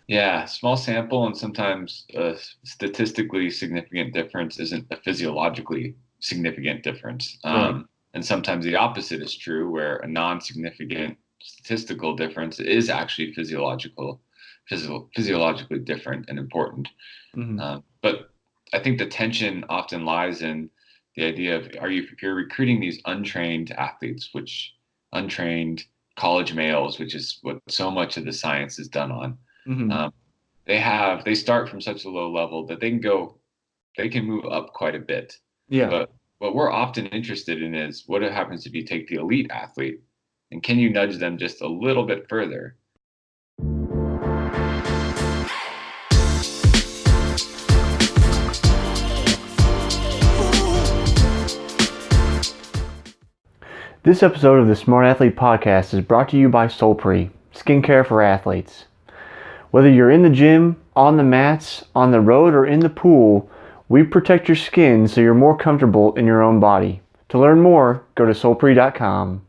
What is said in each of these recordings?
Yeah, small sample and sometimes a statistically significant difference isn't a physiologically significant difference. Right. And sometimes the opposite is true, where a non-significant statistical difference is actually physiologically different and important. Hmm. But I think the tension often lies in the idea of if you're recruiting these untrained athletes, which untrained college males, which is what so much of the science is done on. Hmm. Um, they start from such a low level that they can move up quite a bit. Yeah. But what we're often interested in is what happens if you take the elite athlete and can you nudge them just a little bit further? This episode of the Smart Athlete Podcast is brought to you by Solpre, skincare for athletes. Whether you're in the gym, on the mats, on the road, or in the pool, we protect your skin so you're more comfortable in your own body. To learn more, go to solpre.com.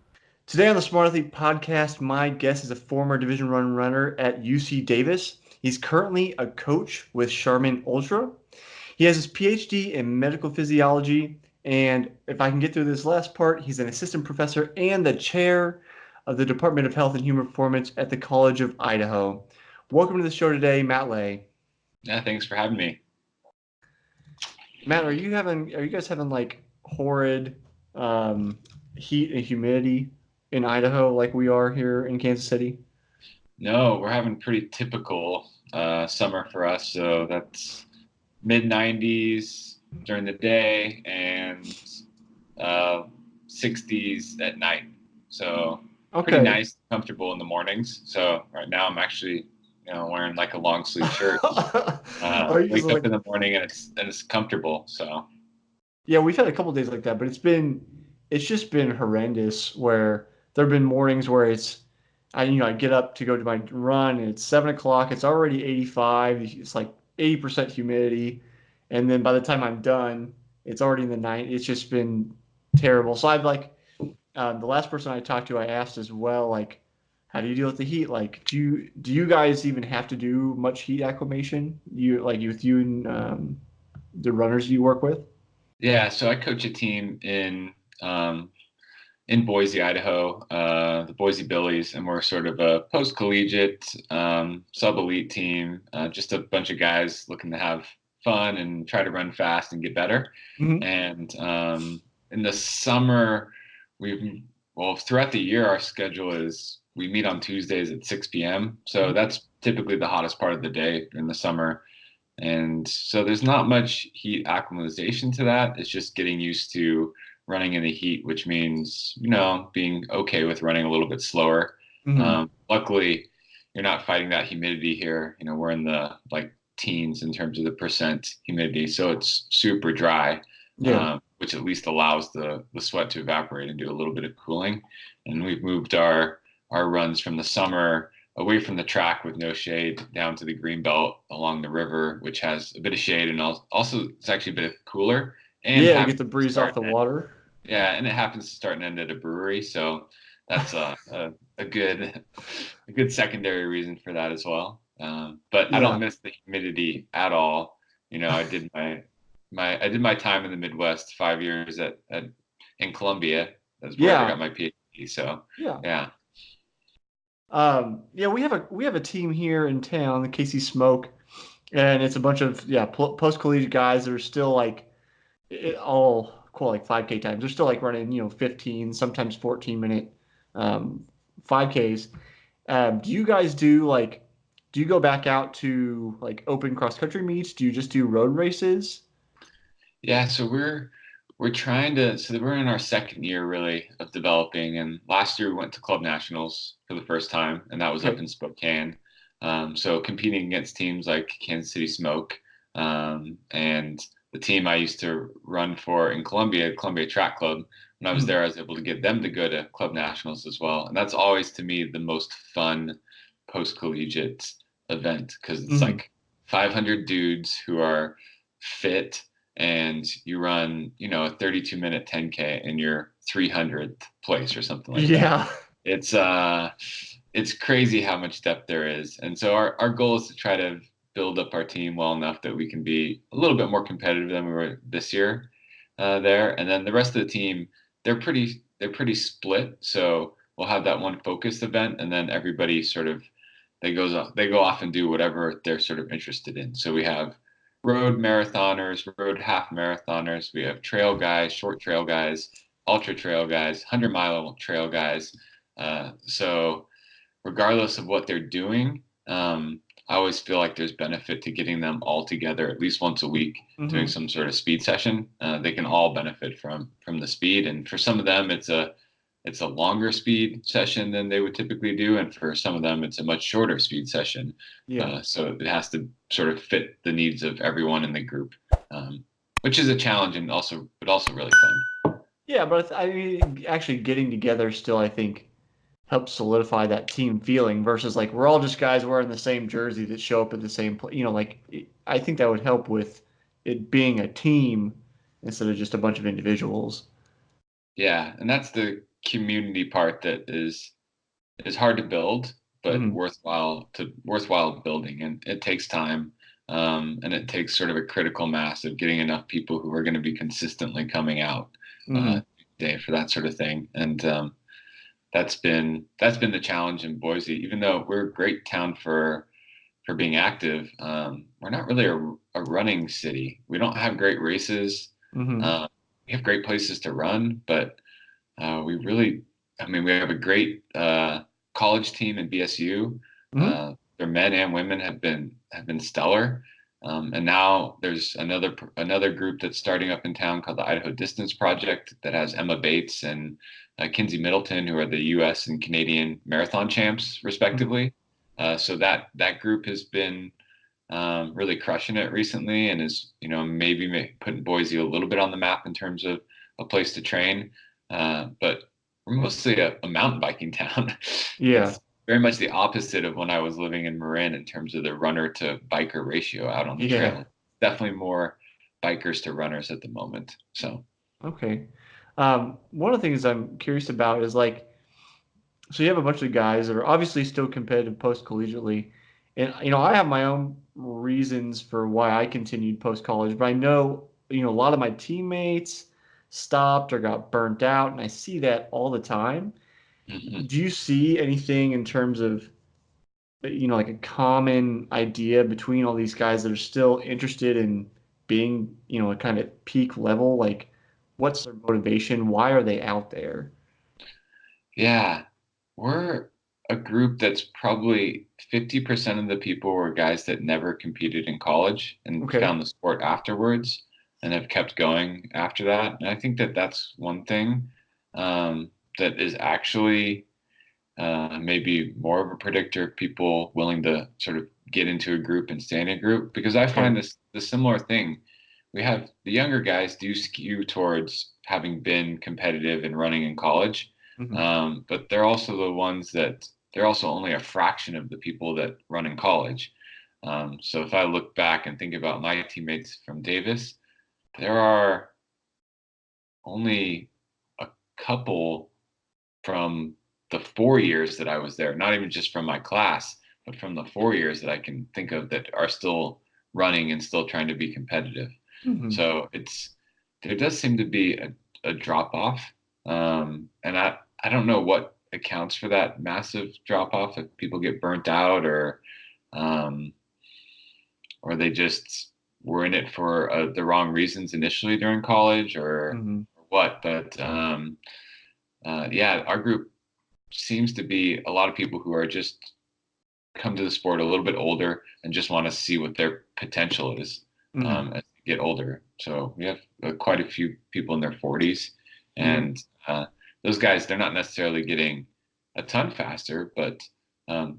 Today on the Smart Athlete Podcast, my guest is a former Division One runner at UC Davis. He's currently a coach with Charmin Ultra. He has his PhD in medical physiology, and if I can get through this last part, he's an assistant professor and the chair of the Department of Health and Human Performance at the College of Idaho. Welcome to the show today, Matt Laye. Yeah, thanks for having me. Matt, are you guys having like horrid heat and humidity in Idaho like we are here in Kansas City? No, we're having pretty typical summer for us. So that's mid 90s during the day and uh, 60s at night. So pretty Okay. nice, comfortable in the mornings. So right now I'm actually, wearing like a long sleeve shirt. Are you just Wake up like, in the morning and it's comfortable. So yeah, we've had a couple days like that, but it's just been horrendous where there have been mornings where I get up to go to my run and it's 7 o'clock, it's already 85, it's like 80% humidity. And then by the time I'm done, it's already in the night. It's just been terrible. So I've like, the last person I talked to, I asked as well, like, how do you deal with the heat? Like, do you guys even have to do much heat acclimation? With you and the runners you work with? yeah, so I coach a team um, in Boise, Idaho, the Boise Billies, and we're sort of a post-collegiate, sub-elite team, just a bunch of guys looking to have fun and try to run fast and get better. Hmm. And in the summer, throughout the year, our schedule is we meet on Tuesdays at 6 p.m. So that's typically the hottest part of the day in the summer. And so there's not much heat acclimatization to that. It's just getting used to running in the heat, which means, being okay with running a little bit slower. Hmm. Luckily, you're not fighting that humidity here. We're in the like teens in terms of the percent humidity. So it's super dry, Yeah. which at least allows the sweat to evaporate and do a little bit of cooling. And we've moved our runs from the summer away from the track with no shade down to the green belt along the river, which has a bit of shade and also it's actually a bit cooler and Yeah, happens get the to breeze off start the water. yeah, and it happens to start and end at a brewery, so that's a good a good secondary reason for that as well. But I don't Yeah. miss the humidity at all. I did my time in the Midwest 5 years at in Columbia. That's where I Yeah. got my PhD. So Yeah. yeah, Yeah, we have a team here in town, the KC Smoke, and it's a bunch of post-collegiate guys that are still like all cool like 5K times. They're still like running 15, sometimes 14-minute um 5Ks. Do you guys do you go back out to like open cross country meets? Do you just do road races? yeah. So we're trying to. So we're in our second year really of developing, and last year we went to Club Nationals for the first time, and that was up Okay. in Spokane. So competing against teams like Kansas City Smoke, and the team I used to run for in Columbia, Columbia Track Club. When I was Mhm. there, I was able to get them to go to Club Nationals as well, and that's always to me the most fun post-collegiate event because it's Mhm. like 500 dudes who are fit and you run, a 32-minute 10K in your 300th place or something like that. Yeah. It's it's crazy how much depth there is. And so our goal is to try to build up our team well enough that we can be a little bit more competitive than we were this year there. And then the rest of the team, they're pretty split. So we'll have that one focused event, and then everybody sort of they go off and do whatever they're sort of interested in. So we have road marathoners, road half marathoners. We have trail guys, short trail guys, ultra trail guys, 100-mile trail guys. So regardless of what they're doing, I always feel like there's benefit to getting them all together at least once a week, doing Mm-hmm. some sort of speed session. They can all benefit from the speed, and for some of them, it's a longer speed session than they would typically do, and for some of them, it's a much shorter speed session. Yeah. So it has to sort of fit the needs of everyone in the group, which is a challenge and also really fun. Yeah, but I mean, actually getting together still, I think, helps solidify that team feeling versus like we're all just guys wearing the same jersey that show up at the same place. I think that would help with it being a team instead of just a bunch of individuals. Yeah, and that's the community part that is hard to build, but Hmm. worthwhile building, and it takes time, and it takes sort of a critical mass of getting enough people who are going to be consistently coming out Hmm. day for that sort of thing, and that's been the challenge in Boise. Even though we're a great town for being active, we're not really a running city. We don't have great races. Hmm. Um, we have great places to run, but we really, I mean, we have a great college team in BSU. Hmm. Their men and women have been stellar. And now there's another group that's starting up in town called the Idaho Distance Project that has Emma Bates and Kinsey Middleton, who are the U.S. and Canadian marathon champs, Hmm. respectively. So that group has been really crushing it recently, and is maybe putting Boise a little bit on the map in terms of a place to train. But we're mostly a mountain biking town. Yeah. It's very much the opposite of when I was living in Marin in terms of the runner to biker ratio out on the Yeah. trail. Definitely more bikers to runners at the moment. So Okay. One of the things I'm curious about is like, so you have a bunch of guys that are obviously still competitive post-collegiately, and I have my own reasons for why I continued post-college, but I know a lot of my teammates stopped or got burnt out, and I see that all the time. mhm. Do you see anything in terms of like a common idea between all these guys that are still interested in being a kind of peak level? Like, what's their motivation? Why are they out there? Yeah, we're a group that's probably 50% of the people were guys that never competed in college and Okay. found the sport afterwards and have kept going after that. And I think that that's one thing that is actually maybe more of a predictor of people willing to sort of get into a group and stay in a group. Because I find Okay. this the similar thing. We have the younger guys do skew towards having been competitive and running in college, Hmm. but they're also the ones that they're also only a fraction of the people that run in college. So if I look back and think about my teammates from Davis, there are only a couple from the 4 years that I was there, not even just from my class, but from the 4 years that I can think of that are still running and still trying to be competitive. Hmm. So there does seem to be a drop off, and I don't know what accounts for that massive drop off, if people get burnt out um, or they just were in it for the wrong reasons initially during college or Hmm. what. But yeah, our group seems to be a lot of people who are just come to the sport a little bit older and just want to see what their potential is Hmm. as they get older. So we have quite a few people in their 40s, Yeah. and those guys, they're not necessarily getting a ton faster, but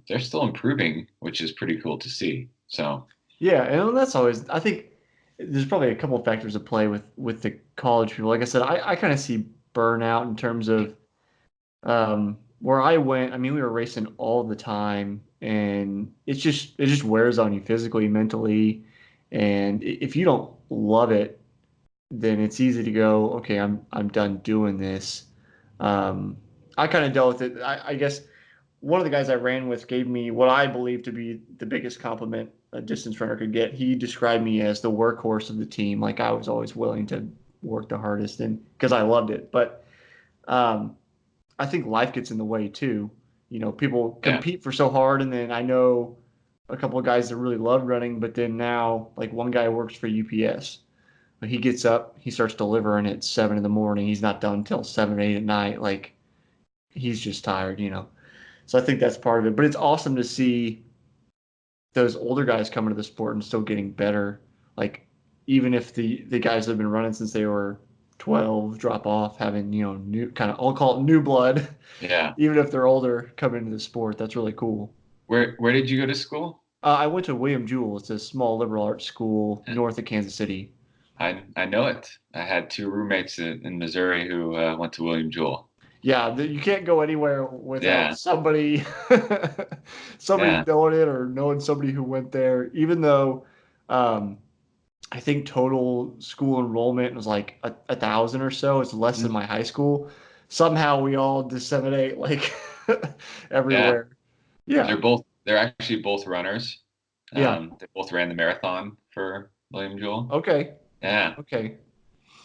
they're still improving, which is pretty cool to see. So Yeah, and that's always, I think there's probably a couple of factors at play with the college people. Like I said, I kind of see burnout in terms of where I went. I mean, we were racing all the time, and it just wears on you physically, mentally, and if you don't love it, then it's easy to go, okay, I'm done doing this. Um, I kind of dealt with it. I guess one of the guys I ran with gave me what I believe to be the biggest compliment a distance runner could get. He described me as the workhorse of the team. Like I was always willing to work the hardest and because I loved it. But um, I think life gets in the way too. People Yeah. compete for so hard, and then I know a couple of guys that really love running, but then now, like one guy works for UPS. He gets up, he starts delivering at 7 in the morning. He's not done till 7, 8 at night. Like he's just tired. So I think that's part of it. But it's awesome to see those older guys coming to the sport and still getting better. Like even if the guys that have been running since they were 12 drop off, having new kind of I'll call it new blood, Yeah. even if they're older coming into the sport. That's really cool. Where did you go to school? I went to William Jewell. It's a small liberal arts school north of Kansas City. I know it. I had two roommates in Missouri who went to William Jewell. Yeah, you can't go anywhere without Yeah. somebody somebody Yeah. knowing it or knowing somebody who went there. Even though um, I think total school enrollment was like 1,000 or so. It's less than Mhm. my high school. Somehow we all disseminate like Yeah. everywhere. Yeah, They're actually both runners. yeah. They both ran the marathon for William Jewell. Okay, Yeah. okay.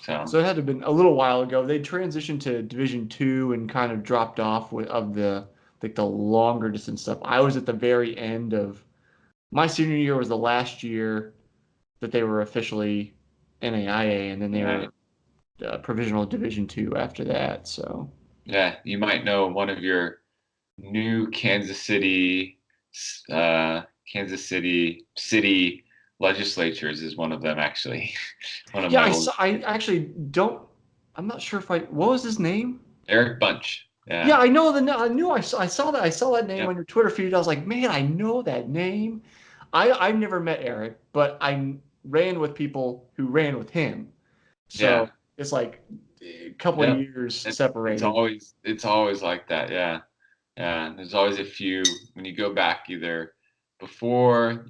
So So it had to have been a little while ago. They transitioned to Division 2 and kind of dropped off of the like the longer distance stuff. I was at the very end of my senior year was the last year that they were officially NAIA, and then they yeah. were provisional Division 2 after that. So Yeah. You might know one of your new Kansas City legislatures is one of them actually. One of yeah, my I old saw. I actually don't. I'm not sure if I. What was his name? Eric Bunch. Yeah, Yeah. I know the. I knew I saw that. I saw that name Yep. on your Twitter feed. I was like, man, I know that name. I've never met Eric, but I ran with people who ran with him. So Yeah. it's like a couple of Yep. years It's separated. always like that. Yeah. Yeah. There's always a few when you go back either before the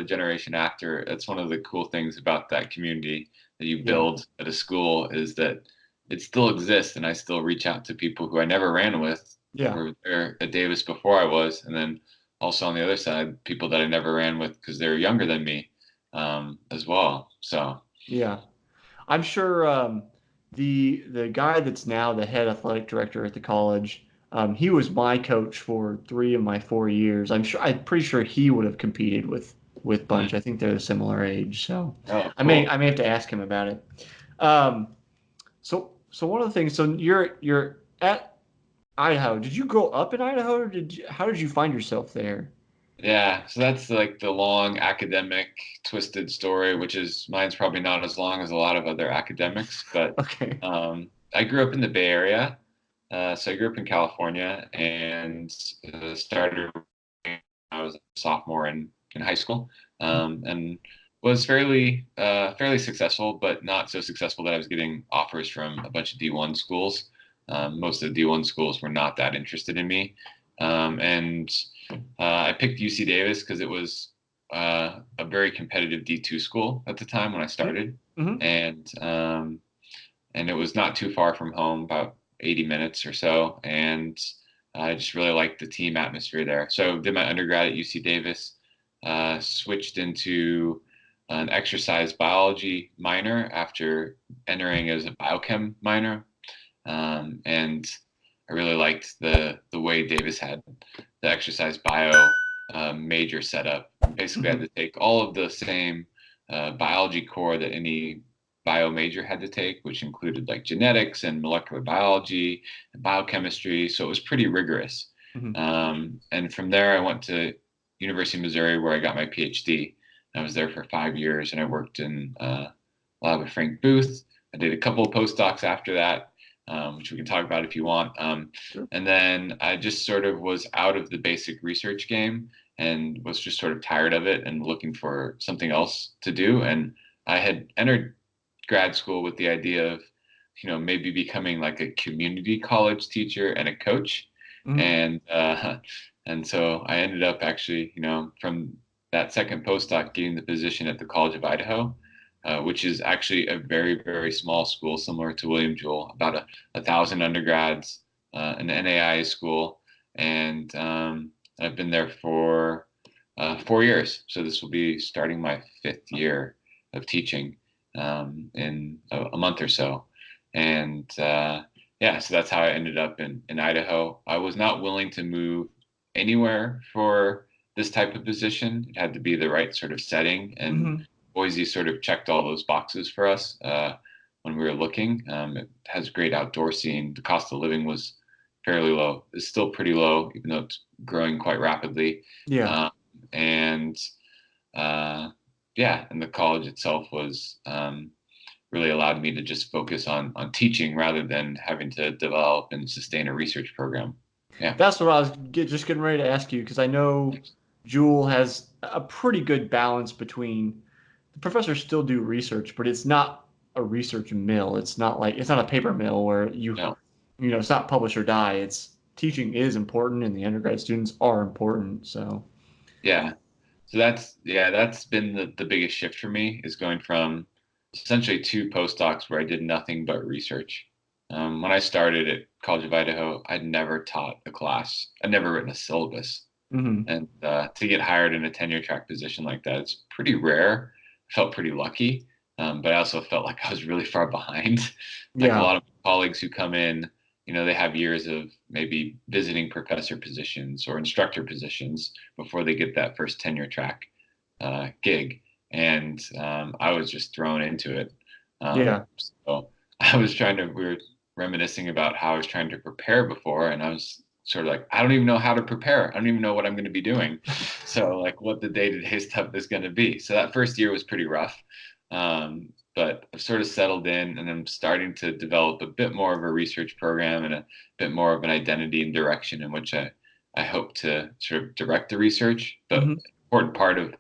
generation after. That's one of the cool things about that community that you Yeah, build at a school is that it still exists, and I still reach out to people who I never ran with, who yeah, were there at Davis before I was, and then also on the other side, people that I never ran with because they're younger than me, as well. So yeah. I'm sure the guy that's now the head athletic director at the college, he was my coach for 3 of my 4 years. I'm pretty sure he would have competed with hmm. Bunch. I think they're a similar age, so Oh, I may cool. I may have to ask him about it. Um, so one of the things, so you're at Idaho. Did you grow up in Idaho, or how did you find yourself there? Yeah, so that's like the long academic twisted story, which is mine's probably not as long as a lot of other academics, but Okay. I grew up in the Bay Area. So I grew up in California and started when I was a sophomore in high school, and was fairly successful, but not so successful that I was getting offers from a bunch of D1 schools. Most of the D1 schools were not that interested in me, and I picked UC Davis because it was a very competitive D2 school at the time when I started, Mm-hmm. and and it was not too far from home, about 80 minutes or so. And I just really liked the team atmosphere there. So did my undergrad at UC Davis, switched into an exercise biology minor after entering as a biochem minor. And I really liked the way Davis had the exercise bio major set up. Basically, I had Mm-hmm. to take all of the same biology core that any bio major had to take, which included like genetics and molecular biology and biochemistry. So it was pretty rigorous. Mm-hmm. And from there, I went to University of Missouri where I got my PhD. I was there for 5 years, and I worked in lab with Frank Booth. I did a couple of postdocs after that, which we can talk about if you want. Sure. And then I just sort of was out of the basic research game and was just sort of tired of it and looking for something else to do. And I had entered grad school with the idea of, maybe becoming like a community college teacher and a coach. Mm-hmm. And so I ended up actually, from that second postdoc getting the position at the College of Idaho, which is actually a very, very small school, similar to William Jewell, about 1,000 undergrads, an NAIA school. and I've been there for 4 years. So this will be starting my 5th year of teaching in a month or so. And yeah, so that's how I ended up in Idaho. I was not willing to move anywhere for this type of position. It had to be the right sort of setting, and Hmm. Boise sort of checked all those boxes for us when we were looking. It has great outdoor scene. The cost of living was fairly low. It's still pretty low, even though it's growing quite rapidly. Yeah. Um, and yeah, and the college itself was really allowed me to just focus on teaching rather than having to develop and sustain a research program. Yeah. That's what I was just getting ready to ask you because I know Jewel has a pretty good balance between the professors still do research, but it's not a research mill. It's not a paper mill where No. it's not publish or die. It's teaching is important and the undergrad students are important. So, Yeah. So that's been the biggest shift for me is going from essentially 2 postdocs where I did nothing but research. When I started at College of Idaho, I'd never taught a class. I'd never written a syllabus. mhm. And to get hired in a tenure track position like that, it's pretty rare. I felt pretty lucky, but I also felt like I was really far behind. Like a Yeah. lot of colleagues who come in, they have years of maybe visiting professor positions or instructor positions before they get that first tenure track gig. And I was just thrown into it. Yeah. So we were reminiscing about how I was trying to prepare before, and I was sort of like, I don't even know how to prepare. I don't even know what I'm going to be doing. So, like, what the day to day stuff is going to be. So, that first year was pretty rough. But I've sort of settled in and I'm starting to develop a bit more of a research program and a bit more of an identity and direction in which I hope to sort of direct the research. But Hmm. an important part of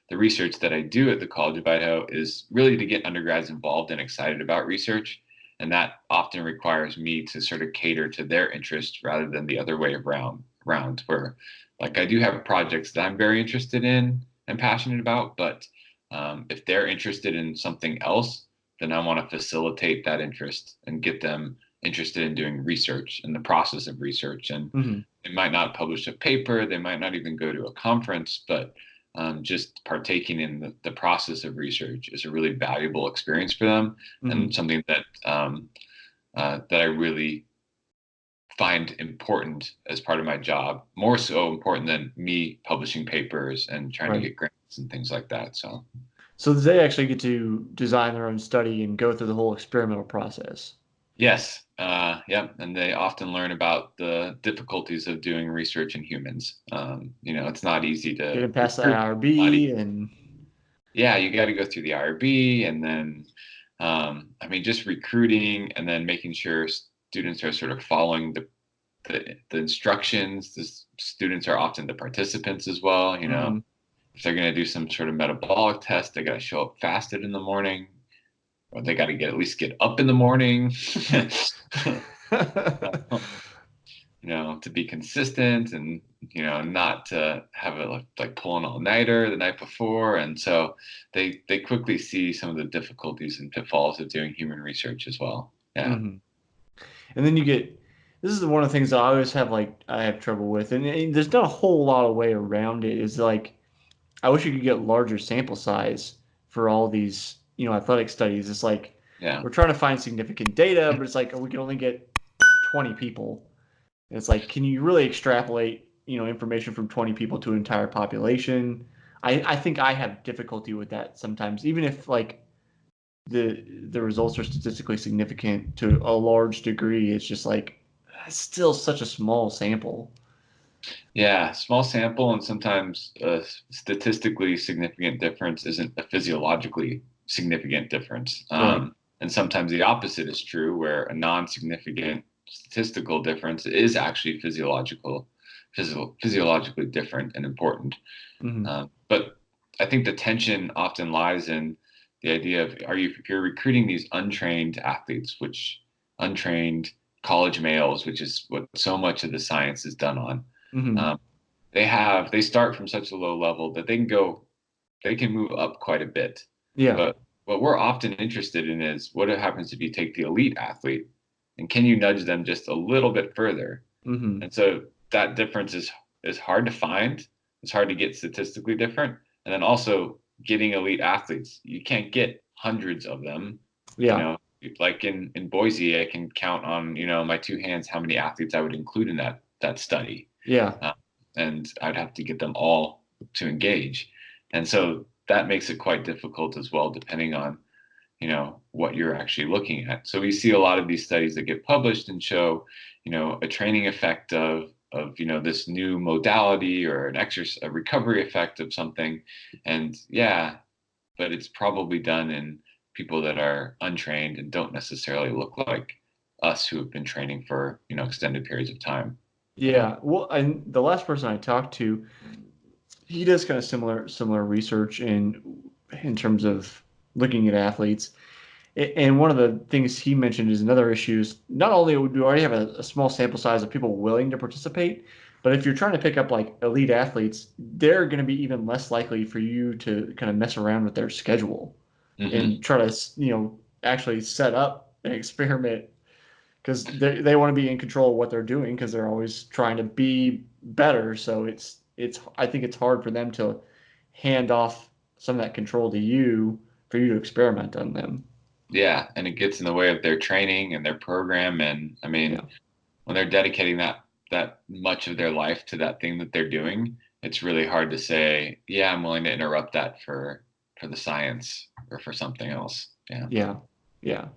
the research that I do at the College of Idaho is really to get undergrads involved and excited about research. And that often requires me to sort of cater to their interest rather than the other way around where like I do have projects that I'm very interested in and passionate about, but if they're interested in something else, then I want to facilitate that interest and get them interested in doing research and the process of research. And Hmm. they might not publish a paper, they might not even go to a conference, but just partaking in the process of research is a really valuable experience for them Hmm. and something that I really find important as part of my job, more so important than me publishing papers and trying to Right. get grants and things like that. So, So they actually get to design their own study and go through the whole experimental process. yes, yep, and they often learn about the difficulties of doing research in humans. It's not easy to Getting past the recruit somebody. IRB and Yeah, you got to go through the IRB, and then, I mean, just recruiting, and then making sure students are sort of following the instructions. The students are often the participants as well. mhm. If they're going to do some sort of metabolic test, they got to show up fasted in the morning, or they got to at least get up in the morning. To be consistent and not to have it like pulling all nighter the night before, and so they quickly see some of the difficulties and pitfalls of doing human research as well. Yeah. Mhm. And then you get this is one of the things I always I have trouble with, and there's not a whole lot of way around it. Is like I wish you could get larger sample size for all these athletic studies. It's like Yeah. we're trying to find significant data, but it's like we can only get 20 people. And it's like, can you really extrapolate information from 20 people to an entire population? I think I have difficulty with that sometimes, even if like the results are statistically significant to a large degree. It's just like it's still such a small sample. Yeah, small sample, and sometimes a statistically significant difference isn't a physiologically significant difference. Right. And sometimes the opposite is true, where a non-significant statistical difference is actually physiologically different and important. Hmm. But I think the tension often lies in the idea of if you're recruiting these untrained athletes, which untrained college males, which is what so much of the science is done on. Hmm. Um, they start from such a low level that they can move up quite a bit. Yeah. But what we're often interested in is what happens if you take the elite athlete and can you nudge them just a little bit further? Hmm. And so that difference is hard to find. It's hard to get statistically different. And then also getting elite athletes, you can't get hundreds of them. You Yeah. know, like in Boise, I can count on, my two hands how many athletes I would include in that study. Yeah. Uh, and I'd have to get them all to engage. And so that makes it quite difficult as well, depending on, what you're actually looking at. So we see a lot of these studies that get published and show, a training effect of this new modality or an exercise, a recovery effect of something. And yeah, but it's probably done in people that are untrained and don't necessarily look like us who have been training for, extended periods of time. Yeah. Well, and the last person I talked to, he does kind of similar research in terms of looking at athletes. And one of the things he mentioned is another issue is not only do we already have a small sample size of people willing to participate, but if you're trying to pick up like elite athletes, they're going to be even less likely for you to kind of mess around with their schedule Hmm. and try to, actually set up an experiment because they want to be in control of what they're doing because they're always trying to be better. So it's I think it's hard for them to hand off some of that control to you for you to experiment on them. Yeah, and it gets in the way of their training and their program. And I Yeah. mean, when they're dedicating that much of their life to that thing that they're doing, it's really hard to say, yeah, I'm willing to interrupt that for the science or for something else. Yeah. Yeah. Yeah.